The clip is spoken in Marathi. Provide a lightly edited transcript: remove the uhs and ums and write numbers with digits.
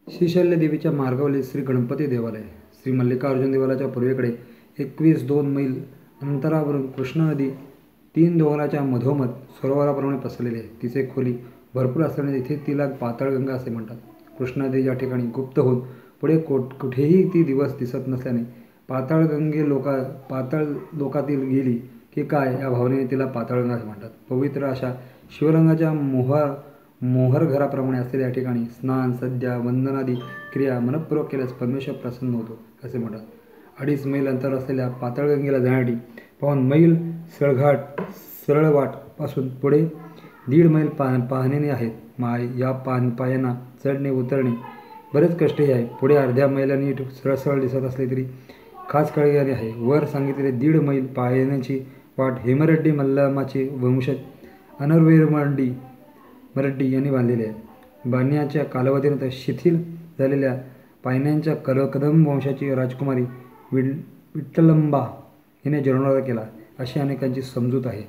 श्रीशैल्य देवीच्या मार्गावरील श्री गणपती देवालय श्री मल्लिकार्जुन देवालयाच्या पूर्वेकडे 21-2 मैल अंतरावरून कृष्णा नदी 3 डोंगराच्या मधोमध सरोवराप्रमाणे पसरलेली आहे. तिचे खोली भरपूर असल्याने तिथे तिला पाताळगंगा असे म्हणतात. कृष्णा नदी या ठिकाणी गुप्त होऊन पुढे कुठेही ती दिवस दिसत नसल्याने पाताळ लोकातील गेली की काय या भावनेने तिला पाताळगंगा असे म्हणतात. पवित्र अशा शिवरंगाच्या मोहर घराप्रमाणे असलेल्या ठिकाणी स्नान, सद्या, वंदनादी क्रिया मनपूर्वक केल्यास परमेश्वर प्रसन्न होतो असे म्हणतात. 2.5 मैल अंतर असलेल्या पाताळगंगेला जाण्यासाठी 5 मैल सरळवाट पासून पुढे 1.5 मैल पाहण्याने आहेत. या पायांना चढणे उतरणे बरेच कष्टही आहे. पुढे अर्ध्या मैलांनी सरळ दिसत असले तरी खास काळजी आहे. वर सांगितलेले 1.5 मैल पायण्याची वाट हेमरेड्डी मल्लमाचे वंशज मरड्डी यांनी बांधलेली आहे. बांधण्याच्या कालावधीनंतर शिथिल झालेल्या पायऱ्यांच्या कदंब वंशाची राजकुमारी विठ्ठलंबा हिने जीर्णोद्धार केला अशी अनेकांची समजूत आहे.